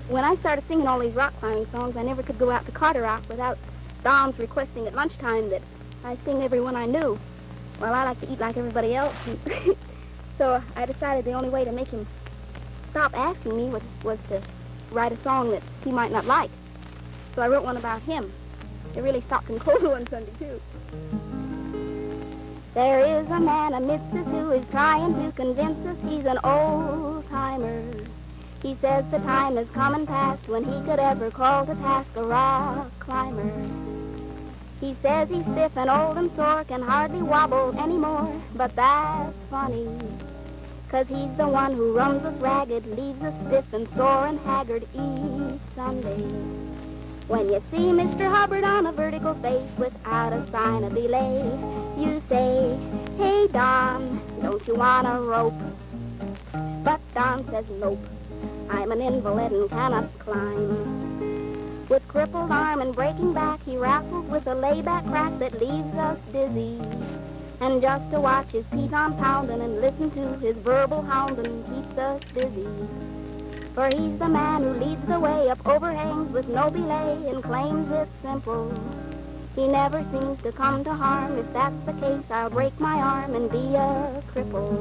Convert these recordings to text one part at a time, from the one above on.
when I started singing all these rock climbing songs, I never could go out to Carter Rock without Don's requesting at lunchtime that I sing every one I knew. Well, I like to eat like everybody else, and so I decided the only way to make him stop asking me was to write a song that he might not like. So I wrote one about him. It really stopped him cold one Sunday, too. There is a man amidst us who is trying to convince us he's an old-timer. He says the time has come and passed when he could ever call to task a rock climber. He says he's stiff and old and sore, can hardly wobble anymore, but that's funny, 'cause he's the one who runs us ragged, leaves us stiff and sore and haggard each Sunday. When you see Mr. Hubbard on a vertical face without a sign of delay, you say, "Hey, Don, don't you want a rope?" But Don says, "Nope, I'm an invalid and cannot climb." With crippled arm and breaking back, he wrestles with a layback crack that leaves us dizzy. And just to watch his piton pounding and listen to his verbal hounding keeps us busy. For he's the man who leads the way up overhangs with no belay and claims it's simple. He never seems to come to harm. If that's the case, I'll break my arm and be a cripple.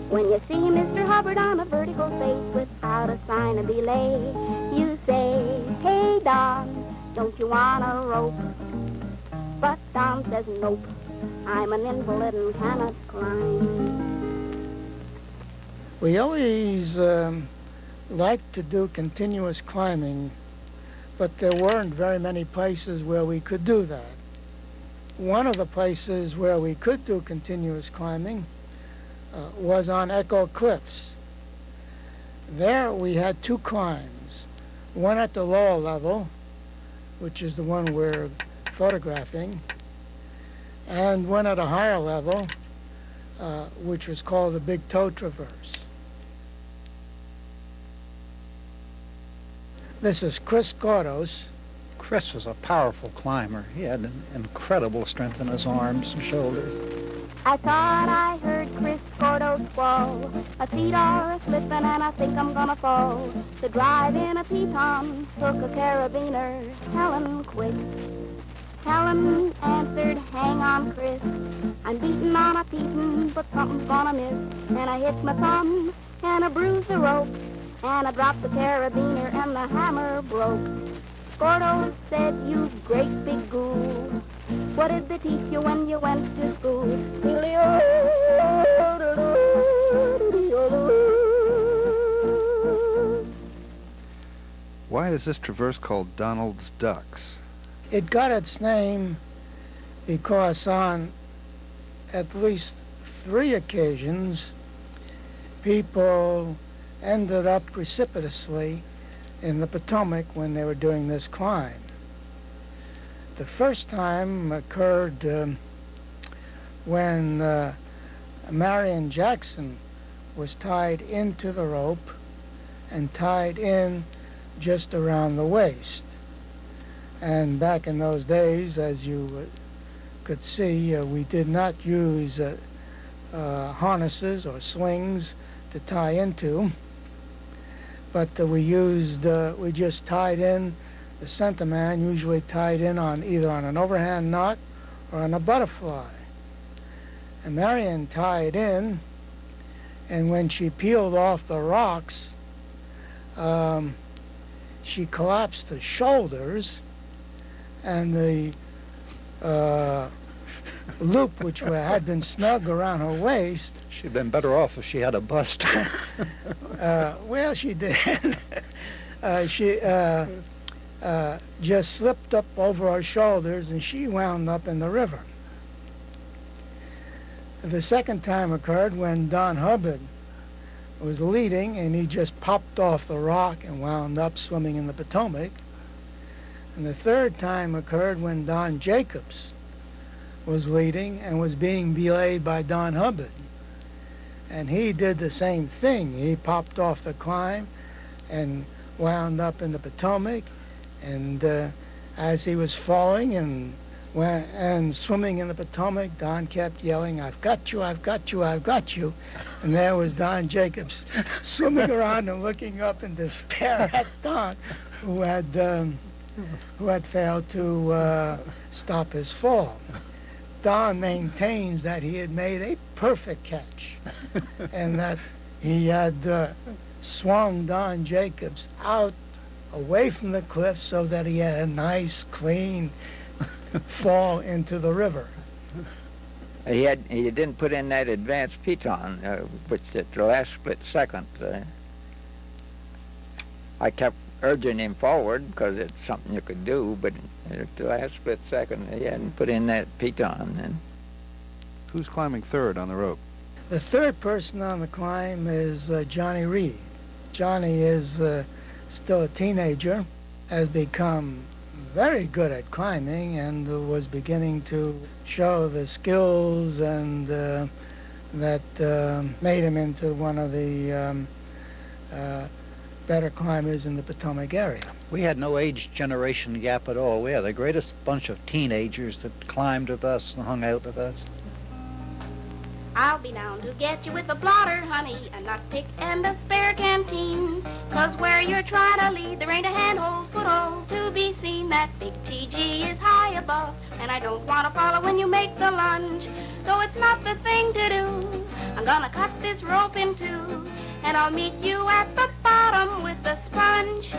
When you see Mr. Hubbard on a vertical face without a sign of delay, you say, "Hey, Don, don't you want a rope?" But Don says, "Nope, I'm an invalid and cannot climb." We always liked to do continuous climbing, but there weren't very many places where we could do that. One of the places where we could do continuous climbing was on Echo Cliffs. There we had two climbs, one at the lower level, which is the one we're photographing, and one at a higher level, which was called the Big Toe Traverse. This is Chris Gordos. Chris was a powerful climber. He had an incredible strength in his arms and shoulders. I thought I heard Chris Gordo squall, "My feet are a-slippin' and I think I'm gonna fall." To drive in a piton took a carabiner, Helen quick. Helen answered, "Hang on, Chris, I'm beatin' on a piton, but something's gonna miss." And I hit my thumb and I bruised the rope, and I dropped the carabiner and the hammer broke. Scordo said, "You great big ghoul, what did they teach you when you went to school?" Why is this traverse called Donald's Ducks? It got its name because on at least 3 occasions, people ended up precipitously in the Potomac when they were doing this climb. The first time occurred when Marion Jackson was tied into the rope and tied in just around the waist. And back in those days, as you could see, we did not use harnesses or slings to tie into, but we just tied in. The center man usually tied in on either on an overhand knot or on a butterfly. And Marion tied in, and when she peeled off the rocks, she collapsed the shoulders, and the loop, which had been snug around her waist. She'd been better off if she had a bust. Well, she did. She just slipped up over her shoulders, and she wound up in the river. The second time occurred when Don Hubbard was leading, and he just popped off the rock and wound up swimming in the Potomac. And the third time occurred when Don Jacobs was leading and was being belayed by Don Hubbard. And he did the same thing. He popped off the climb and wound up in the Potomac. And as he was falling and And swimming in the Potomac, Don kept yelling, "I've got you, I've got you, I've got you." And there was Don Jacobs swimming around and looking up in despair at Don, who had failed to stop his fall. Don maintains that he had made a perfect catch and that he had swung Don Jacobs out away from the cliff so that he had a nice, clean fall into the river. He didn't put in that advanced piton, which at the last split second, I kept urging him forward because it's something you could do, but at the last split second, he hadn't put in that piton. And Who's climbing third on the rope? The third person on the climb is Johnny Reed. Johnny is still a teenager, has become very good at climbing and was beginning to show the skills and that made him into one of the better climbers in the Potomac area. We had no age generation gap at all. We had the greatest bunch of teenagers that climbed with us and hung out with us. I'll be down to get you with a blotter, honey, a nut pick and a spare canteen. 'Cause where you're trying to lead, there ain't a handhold, foothold to be seen. That big TG is high above, and I don't want to follow when you make the lunge. Though it's not the thing to do, I'm gonna cut this rope in two, and I'll meet you at the bottom with the sponge.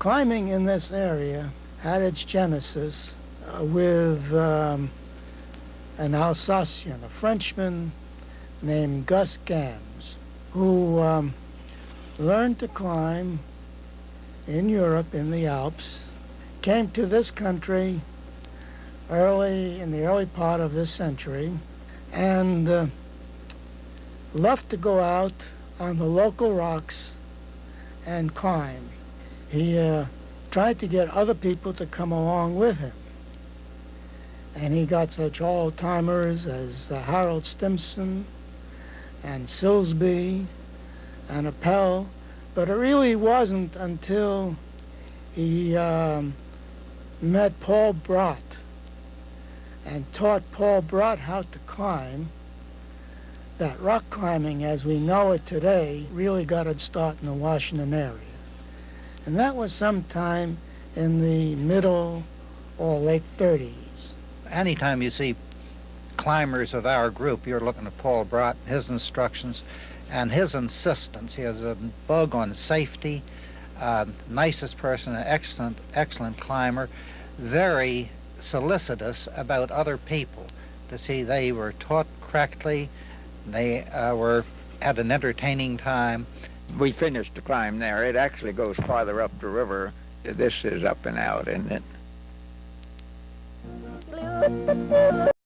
Climbing in this area had its genesis with an Alsatian, a Frenchman named Gus Gams, who learned to climb in Europe in the Alps, came to this country in the early part of this century, and loved to go out on the local rocks and climb. He tried to get other people to come along with him. And he got such old-timers as Harold Stimson and Silsby and Appel. But it really wasn't until he met Paul Brott and taught Paul Brott how to climb that rock climbing as we know it today really got its start in the Washington area. And that was sometime in the middle or late 30s. Anytime you see climbers of our group, you're looking at Paul Brott, his instructions, and his insistence. He has a bug on safety, nicest person, an excellent climber, very solicitous about other people to see they were taught correctly, they had an entertaining time. we finished the climb there. It actually goes farther up the river. This is up and out, isn't it?